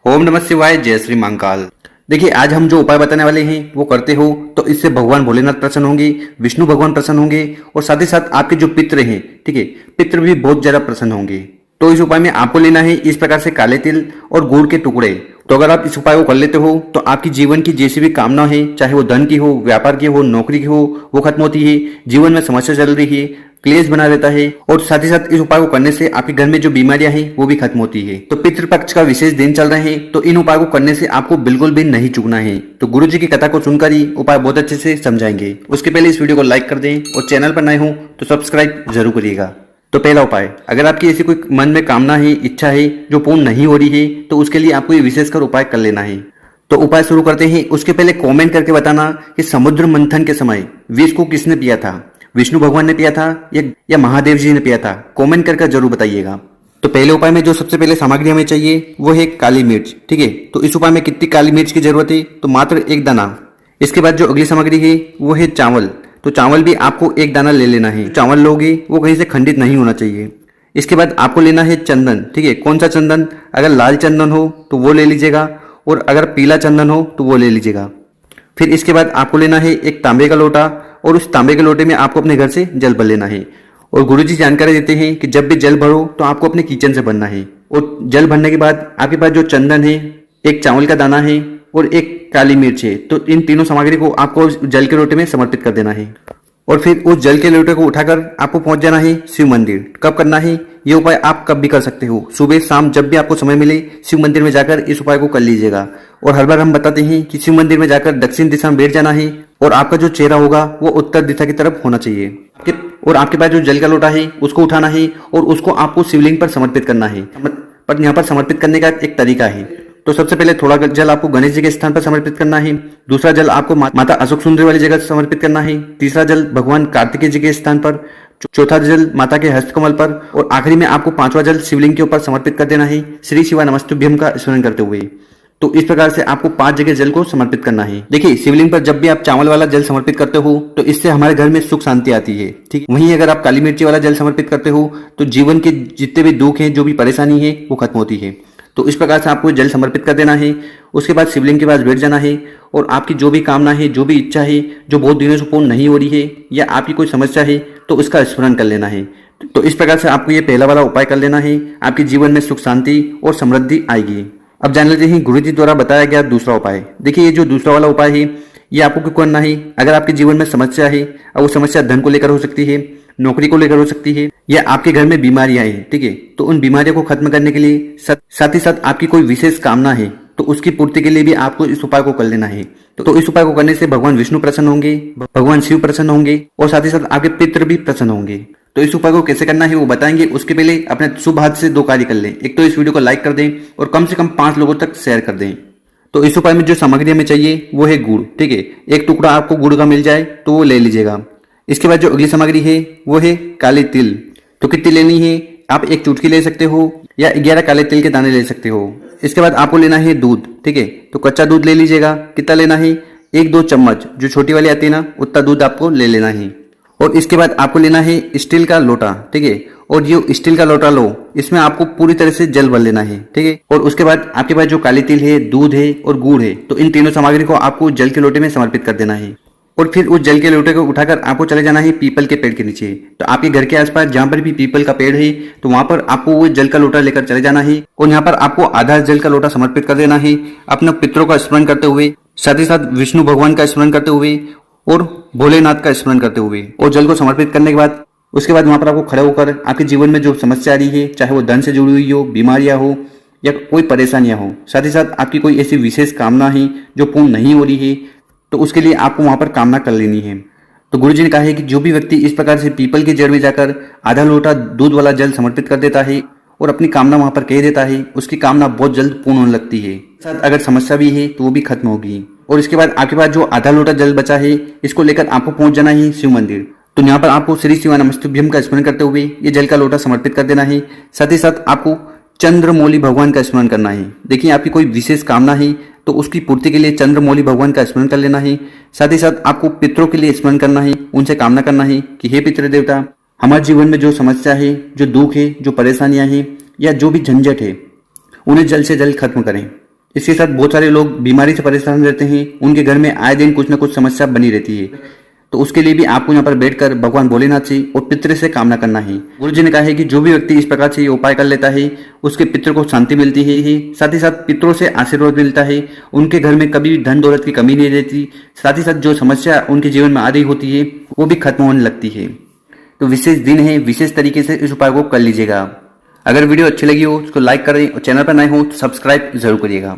ओम नमः शिवाय, जय श्री महाकाल। देखिए, आज हम जो उपाय बताने वाले हैं वो करते हो तो इससे भगवान भोलेनाथ प्रसन्न होंगे, विष्णु भगवान प्रसन्न होंगे और साथ ही साथ आपके जो पितृ हैं, ठीक है, पितृ भी बहुत ज्यादा प्रसन्न होंगे। तो इस उपाय में आपको लेना है इस प्रकार से काले तिल और गुड़ के टुकड़े। तो अगर आप इस उपाय को कर लेते हो तो आपकी जीवन की जैसी भी कामना है, चाहे वो धन की हो, व्यापार की हो, नौकरी की हो, वो खत्म होती है। जीवन में समस्या चल रही है, क्लेश बना रहता है और साथ ही साथ इस उपाय को करने से आपके घर में जो बीमारियां हैं वो भी खत्म होती है। तो पितृपक्ष का विशेष दिन चल रहे हैं, तो इन उपाय को करने से आपको बिल्कुल भी नहीं चूकना है। तो गुरु जी की कथा को सुनकर ही उपाय बहुत अच्छे से समझाएंगे। उसके पहले इस वीडियो को लाइक कर दें और चैनल पर नए हो तो सब्सक्राइब जरूर करिएगा। तो पहला उपाय, अगर आपकी ऐसी कोई मन में कामना है, इच्छा है जो पूर्ण नहीं हो रही है, तो उसके लिए आपको ये विशेषकर उपाय कर लेना है। तो उपाय शुरू करते हैं। उसके पहले कमेंट करके बताना कि समुद्र मंथन के समय विष को किसने पिया था, विष्णु भगवान ने पिया था या महादेव जी ने पिया था। कमेंट करके जरूर बताइएगा। तो पहले उपाय में जो सबसे पहले सामग्री हमें चाहिए वो है काली मिर्च, ठीक है। तो इस उपाय में कितनी काली मिर्च की जरूरत है, तो मात्र एक दाना। इसके बाद जो अगली सामग्री है वो है चावल। तो चावल भी आपको एक दाना ले लेना है। चावल लोगे वो कहीं से खंडित नहीं होना चाहिए। इसके बाद आपको लेना है चंदन, ठीक है। कौन सा चंदन, अगर लाल चंदन हो तो वो ले लीजिएगा और अगर पीला चंदन हो तो वो ले लीजिएगा। फिर इसके बाद आपको लेना है एक तांबे का लोटा और उस तांबे के लोटे में आपको अपने घर से जल भर लेना है। और गुरुजी जानकारी देते हैं कि जब भी जल भरो तो आपको अपने किचन से भरना है। और जल भरने के बाद आपके पास जो चंदन है, एक चावल का दाना है और एक काली मिर्च है, तो इन तीनों सामग्री को आपको जल के लोटे में समर्पित कर देना है। और फिर उस जल के लोटे को उठाकर आपको पहुंच जाना है शिव मंदिर। कब करना है ये उपाय, आप कब भी कर सकते हो, सुबह शाम जब भी आपको समय मिले शिव मंदिर में जाकर इस उपाय को कर लीजिएगा। और हर बार हम बताते हैं कि शिव मंदिर में जाकर दक्षिण दिशा में बैठ जाना है और आपका जो चेहरा होगा वो उत्तर दिशा की तरफ होना चाहिए। और आपके पास जो जल का लोटा है उसको उठाना है और उसको आपको शिवलिंग पर समर्पित करना है। पर यहाँ पर समर्पित करने का एक तरीका है। तो सबसे पहले थोड़ा जल आपको गणेश जी के स्थान पर समर्पित करना है। दूसरा जल आपको माता अशोक सुंदरी वाली जगह समर्पित करना है। तीसरा जल भगवान कार्तिकेय जी के स्थान पर। चौथा जल माता के हस्तकमल पर। और आखिरी में आपको पांचवा जल शिवलिंग के ऊपर समर्पित कर देना है, श्री शिवा नमस्तुभ्यम का स्मरण करते हुए। तो इस प्रकार से आपको 5 जगह जल को समर्पित करना है। देखिए, शिवलिंग पर जब भी आप चावल वाला जल समर्पित करते हो तो इससे हमारे घर में सुख शांति आती है, ठीक। वहीं अगर आप काली मिर्ची वाला जल समर्पित करते हो तो जीवन के जितने भी दुख हैं, जो भी परेशानी है वो खत्म होती है। तो इस प्रकार से आपको जल समर्पित कर देना है। उसके बाद शिवलिंग के पास बैठ जाना है और आपकी जो भी कामना है, जो भी इच्छा है, जो बहुत दिनों से पूर्ण नहीं हो रही है या आपकी कोई समस्या है, तो उसका स्मरण कर लेना है। तो इस प्रकार से आपको ये पहला वाला उपाय कर लेना है। आपके जीवन में सुख शांति और समृद्धि आएगी। अब जान लेते हैं गुरु जी द्वारा बताया गया दूसरा उपाय। देखिए, ये जो दूसरा वाला उपाय है ये आपको क्यों करना है। अगर आपके जीवन में समस्या है और वो समस्या धन को लेकर हो सकती है, नौकरी को लेकर हो सकती है या आपके घर में बीमारियां हैं, ठीक है, तो उन बीमारियों को खत्म करने के लिए साथ ही साथ आपकी कोई विशेष कामना है तो उसकी पूर्ति के लिए भी आपको इस उपाय को कर लेना है। तो इस उपाय को करने से भगवान विष्णु प्रसन्न होंगे, भगवान शिव प्रसन्न होंगे और साथ ही साथ आपके पितृ भी प्रसन्न होंगे। तो इस उपाय को कैसे करना है वो बताएंगे। उसके पहले अपने शुभ हाथ से 2 कार्य कर लें। एक तो इस वीडियो को लाइक कर दें और कम से कम 5 लोगों तक शेयर कर दें। तो इस उपाय में जो सामग्री हमें चाहिए वो है गुड़, ठीक है। एक टुकड़ा आपको गुड़ का मिल जाए तो वो ले लीजिएगा। इसके बाद जो अगली सामग्री है वो है काले तिल। तो कितनी लेनी है, आप 1 चुटकी ले सकते हो या 11 काले तिल के दाने ले सकते हो। इसके बाद आपको लेना है दूध, ठीक है। तो कच्चा दूध ले लीजिएगा। कितना लेना है, 1-2 चम्मच, जो छोटी वाली आती है ना, उतना दूध आपको ले लेना है। और इसके बाद आपको लेना है स्टील का लोटा, ठीक है। और जो स्टील का लोटा लो, इसमें आपको पूरी तरह से जल भर लेना है, ठीक है। और उसके बाद आपके पास जो काली तिल है, दूध है और गुड़ है, तो इन तीनों सामग्री को आपको जल के लोटे में समर्पित कर देना है। और फिर उस जल के लोटे को उठाकर आपको चले जाना है पीपल के पेड़ के नीचे। तो आपके घर के आसपास जहां पर भी पीपल का पेड़ है तो वहां पर आपको वो जल का लोटा लेकर चले जाना है और यहाँ पर आपको आधा जल का लोटा समर्पित कर देना है, अपने पितरों का स्मरण करते हुए, साथ ही साथ विष्णु भगवान का स्मरण करते हुए और भोलेनाथ का स्मरण करते हुए। और जल को समर्पित करने के बाद उसके बाद वहां पर आपको खड़े होकर आपके जीवन में जो समस्या आ रही है, चाहे वो धन से जुड़ी हुई हो, बीमारियां हो या कोई परेशानियां हो, साथ ही साथ आपकी कोई ऐसी विशेष कामना है जो पूर्ण नहीं हो रही है, तो उसके लिए आपको वहां पर कामना कर लेनी है। तो गुरुजी ने कहा है कि जो भी व्यक्ति इस प्रकार से पीपल की जड़ में जाकर आधा लोटा दूध वाला जल समर्पित कर देता है और अपनी कामना वहां पर कह देता है, उसकी कामना बहुत जल्द पूर्ण होने लगती है। साथ अगर समस्या भी है तो वो भी खत्म होगी। और इसके बाद आपके पास जो आधा लोटा जल बचा है, इसको लेकर आपको पहुंच जाना है शिव मंदिर। तो यहाँ पर आपको श्री शिवा नमस्तुभ्यम का स्मरण करते हुए ये जल का लोटा समर्पित कर देना है। साथ ही साथ आपको चंद्रमौली भगवान का स्मरण करना है। देखिए, आपकी कोई विशेष कामना है तो उसकी पूर्ति के लिए चंद्रमौली भगवान का स्मरण कर लेना है। साथ ही साथ आपको पितरों के लिए स्मरण करना है, उनसे कामना करना है कि हे पितृ देवता, हमारे जीवन में जो समस्या है, जो दुख है, जो परेशानियां हैं या जो भी झंझट है, उन्हें जल्द से जल्द खत्म करें। इसके साथ बहुत सारे लोग बीमारी से परेशान रहते हैं, उनके घर में आए दिन कुछ ना कुछ समस्या बनी रहती है, तो उसके लिए भी आपको यहाँ पर बैठकर भगवान भोलेनाथ से और पितृ से कामना करना है। गुरु जी ने कहा है कि जो भी व्यक्ति इस प्रकार से उपाय कर लेता है उसके पितृ को शांति मिलती है, साथ ही साथ पितरों से आशीर्वाद मिलता है, उनके घर में कभी धन दौलत की कमी नहीं रहती, साथ ही साथ जो समस्या उनके जीवन में आ रही होती है वो भी खत्म होने लगती है। तो विशेष दिन है, विशेष तरीके से इस उपाय को कर लीजिएगा। अगर वीडियो अच्छी लगी हो उसको लाइक करें और चैनल पर नए हो तो सब्सक्राइब जरूर करिएगा।